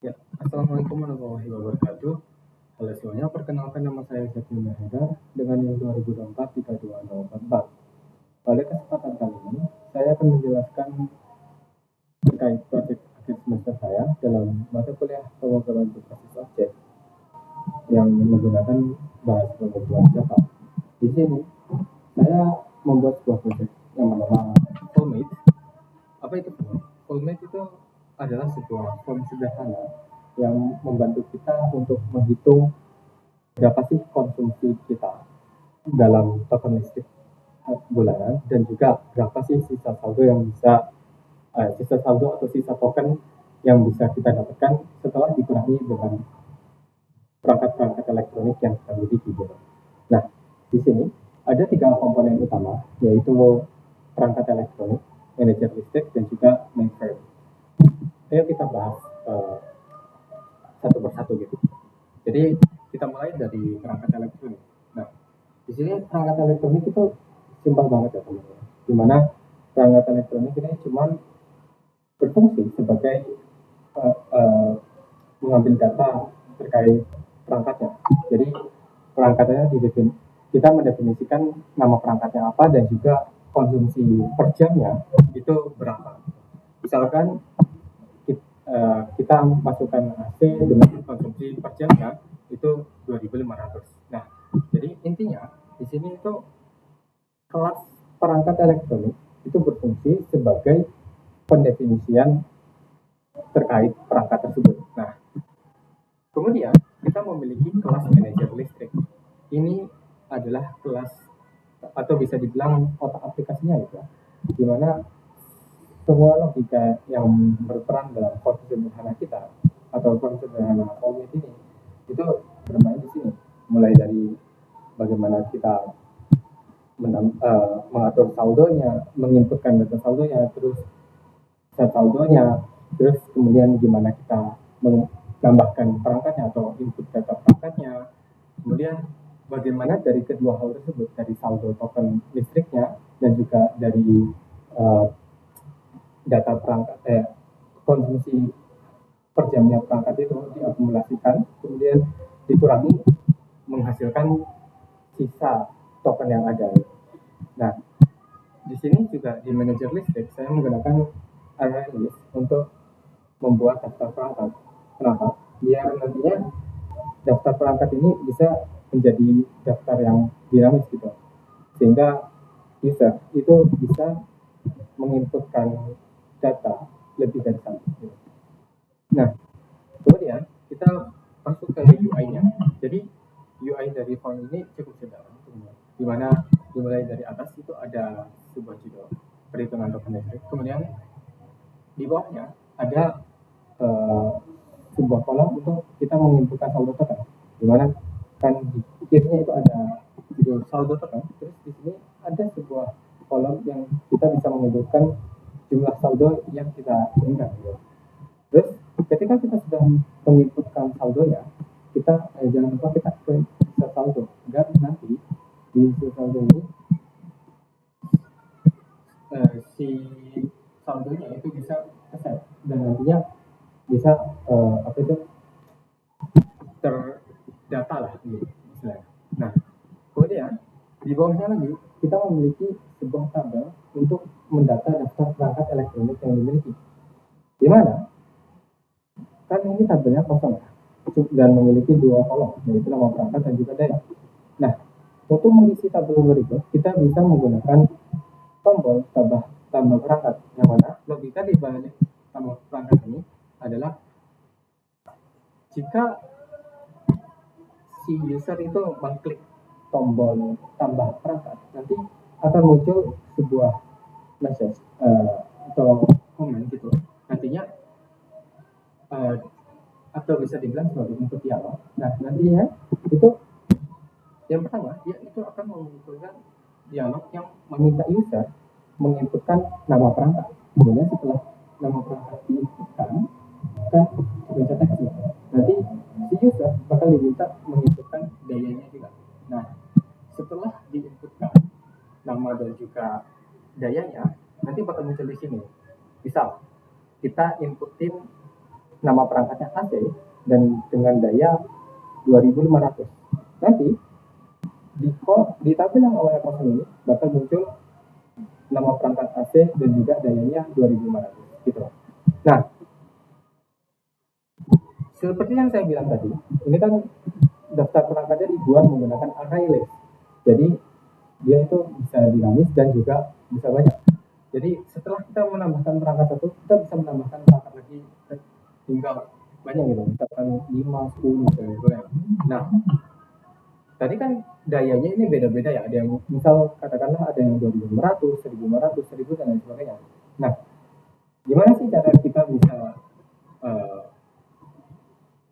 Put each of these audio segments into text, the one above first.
Ya, Assalamualaikum warahmatullahi wabarakatuh. Halo semuanya, perkenalkan nama saya Zaki Mahedar dengan NIM 2024 Pada kesempatan kali ini, saya akan menjelaskan terkait proyek akhir semester saya dalam mata kuliah pemrograman berbasis objek yang menggunakan bahasa pemrograman Java. Di sini, saya membuat sebuah proyek yang bernama Soulmate. Apa itu Soulmate? Soulmate itu adalah sebuah form sederhana yang membantu kita untuk menghitung berapa sih konsumsi kita dalam token listrik bulanan dan juga berapa sih sisa saldo yang bisa sisa saldo atau sisa token yang bisa kita dapatkan setelah dikurangi dengan perangkat-perangkat elektronik yang kita miliki gitu. Nah, di sini ada 3 komponen utama, yaitu perangkat elektronik, manajer listrik, dan juga mainframe. Ayo kita bahas satu persatu gitu. Jadi kita mulai dari perangkat elektronik. Nah, di sini perangkat elektronik itu simpel banget ya teman-teman. Dimana perangkat elektronik ini cuma berfungsi sebagai uh, uh, mengambil data terkait perangkatnya. Jadi perangkatnya kita mendefinisikan nama perangkatnya apa dan juga konsumsi per jamnya itu berapa. Misalkan kita masukkan AC dengan konsumsi per jamnya itu 2.500. Nah, jadi intinya di sini itu kelas perangkat elektronik itu berfungsi sebagai pendefinisian terkait perangkat tersebut. Nah, kemudian kita memiliki kelas manajer listrik. Ini adalah kelas atau bisa dibilang otak aplikasinya gitu, di mana semua logika yang berperan dalam form sederhana kita atau form sederhana Soulmate ini itu bermain di sini. Mulai dari bagaimana kita mengatur saldonya, menginputkan data saldonya, terus set saldonya, terus kemudian gimana kita menambahkan perangkatnya atau input data perangkatnya, kemudian bagaimana dari kedua hal tersebut, dari saldo token listriknya dan juga dari data perangkat konsumsi per jamnya perangkat itu diakumulasikan, kemudian dikurangi menghasilkan sisa token yang ada. Nah, di sini juga di manajer listrik saya menggunakan array list untuk membuat daftar perangkat. Kenapa? Biar nantinya daftar perangkat ini bisa menjadi daftar yang dinamis gitu, sehingga user itu bisa menginputkan data lebih dari satu. Nah, kemudian kita masuk ke UI-nya. Jadi UI dari form ini cukup sederhana, di mana dimulai dari atas itu ada sebuah judul perhitungan token listrik. Kemudian di bawahnya ada sebuah kolom untuk kita menginputkan saldo token, di mana kan di kirinya itu ada judul saldo token. Terus di sini ada sebuah kolom yang kita bisa menginputkan jumlah saldo yang kita inginkan. Terus ketika kita sudah menginputkan saldonya, kita jangan lupa kita bisa saldo agar nanti di saldo ini si saldonya itu bisa keset dan nantinya bisa apa itu terdata lah gitu istilahnya. Nah, kemudian di bawahnya lagi kita memiliki sebuah tabel untuk mendata daftar perangkat elektronik yang dimiliki. Di mana kan ini tabelnya kosong dan memiliki 2 kolom, yaitu nama perangkat dan juga daya. Nah, untuk mengisi tabel berikut kita bisa menggunakan tombol tambah perangkat, yang mana logika di balik tambah perangkat ini adalah jika si user itu mengklik tombol tambah perangkat, nanti akan muncul sebuah message atau komen gitu. Nantinya atau bisa dibilang sebagai input dialog. Nah, nantinya itu yang pertama dia itu akan mengumpulkan dialog yang meminta user menginputkan nama perangkat. Kemudian setelah nama perangkat diinputkan ke baca teks, nanti si user bakal diminta menginputkan dayanya juga. Nah, setelah diinputkan nama dan juga dayanya, nanti bakal muncul di sini. Misal kita inputin nama perangkatnya AC dan dengan daya 2500. Nanti di tabel yang awalnya kosong ini bakal muncul nama perangkat AC dan juga dayanya 2500 gitu. Nah, seperti yang saya bilang tadi, ini kan daftar perangkatnya dibuat menggunakan array list. Jadi dia itu bisa dinamis dan juga bisa banyak. Jadi setelah kita menambahkan perangkat satu, kita bisa menambahkan perangkat lagi hingga banyak gitu, misalkan 5, 10 gitu ya. Nah, tadi kan dayanya ini beda-beda ya, ada yang misal katakanlah ada yang 2500, 1500, 1000 dan lain sebagainya. Nah, gimana sih cara kita bisa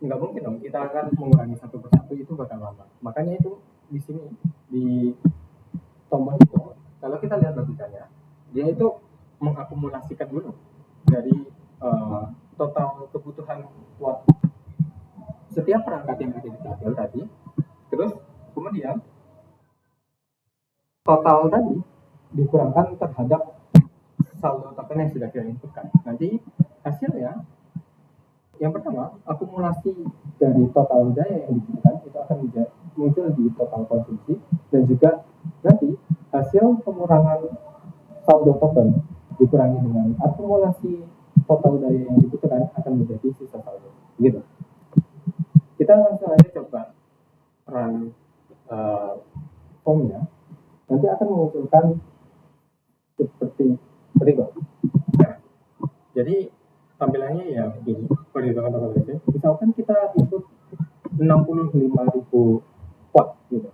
nggak mungkin dong kita akan mengurangi satu persatu, itu bakal lama. Makanya itu di sini di tombol itu, kalau kita lihat logikanya, dia itu mengakumulasikan dulu dari total kebutuhan watt setiap perangkat yang ada di tabel tadi, terus kemudian total tadi dikurangkan terhadap saldo token yang sudah kita inputkan. Nanti hasilnya yang pertama, akumulasi dari total daya yang dibutuhkan itu akan muncul di total konsumsi, dan juga nanti hasil pengurangan saldo token dikurangi dengan akumulasi total daya yang dibutuhkan akan menjadi sisa saldo. Gitu. Kita langsung aja coba run formnya. Nanti akan mengumpulkan seperti berikut. Nah, jadi tampilannya ya begini, perhitungan total listrik. Misalkan kita input 65.000 watt gitu.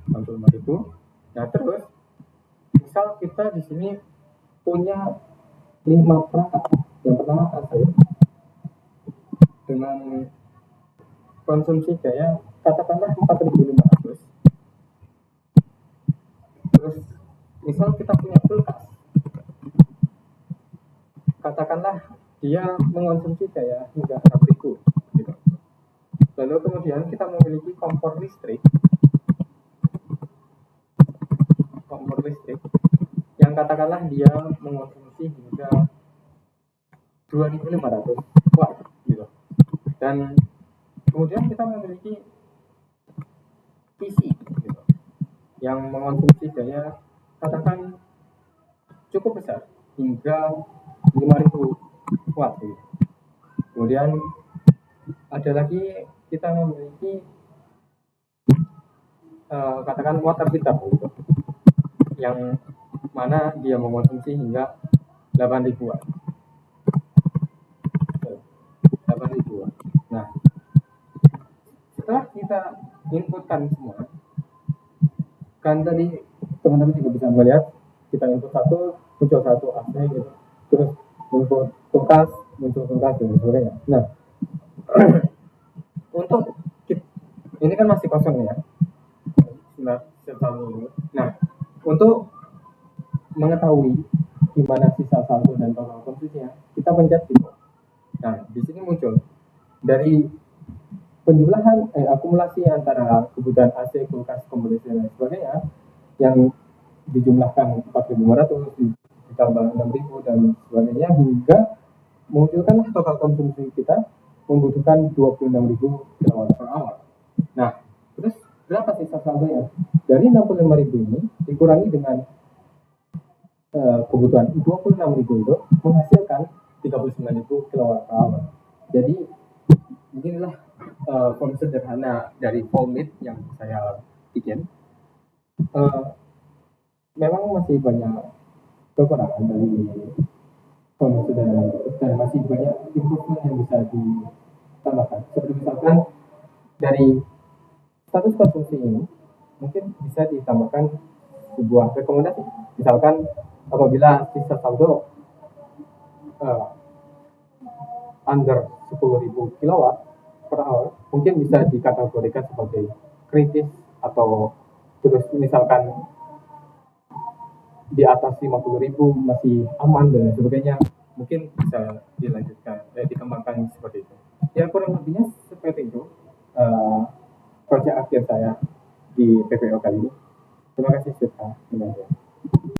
65.000. Nah, terus misal kita di sini punya 5 perangkat. Yang pertama AC dengan konsumsi daya katakanlah 4.500. Terus misal kita punya kulkas, katakanlah dia mengonsumsi daya hingga 6.000 gitu. Lalu kemudian kita memiliki kompor listrik yang katakanlah dia mengonsumsi hingga 2.500 watt gitu. Dan kemudian kita memiliki PC gitu, yang mengonsumsi daya katakan cukup besar hingga 5.000 watt gitu. Kemudian ada lagi kita memiliki katakan water heater gitu, yang mana dia mengonsumsi hingga 8.000 watt. 8.000 watt. Nah, setelah kita inputkan semua, kan tadi teman-teman juga bisa melihat kita input satu, muncul satu AC gitu, terus input kulkas, muncul kulkas dan sebagainya. Nah, untuk ini kan masih kosong ya. Nah, untuk mengetahui gimana sisa saldo dan total konsumsinya, kita pencet tipo. Nah, di sini muncul dari penjumlahan akumulasi antara kebutuhan AC, kulkas, kompres dan lain sebagainya yang dijumlahkan 4.500 ditambah 6.000 dan sebagainya hingga munculkanlah total konsumsi kita membutuhkan 26.000 kWh. Nah, terus berapa sisa saldonya? Dari 65.000 ini dikurangi dengan kebutuhan 26.000 itu menghasilkan 39.000 kWh. Jadi beginilah form sederhana dari Volmit yang saya bikin. Memang masih banyak kekurangan dari form sederhana dan masih banyak improvement yang bisa ditambahkan. Seperti misalkan dari status konsumsi ini mungkin bisa ditambahkan sebuah rekomendasi. Misalkan apabila sisa saldo under 10.000 kilowatt per hour, mungkin bisa dikategorikan sebagai kritis, atau terus misalkan di atas 50.000 masih aman dan sebagainya, mungkin bisa dilanjutkan, dikembangkan seperti itu. Ya kurang lebihnya seperti itu proyek akhir saya di PPO kali ini. Terima kasih sudah menonton.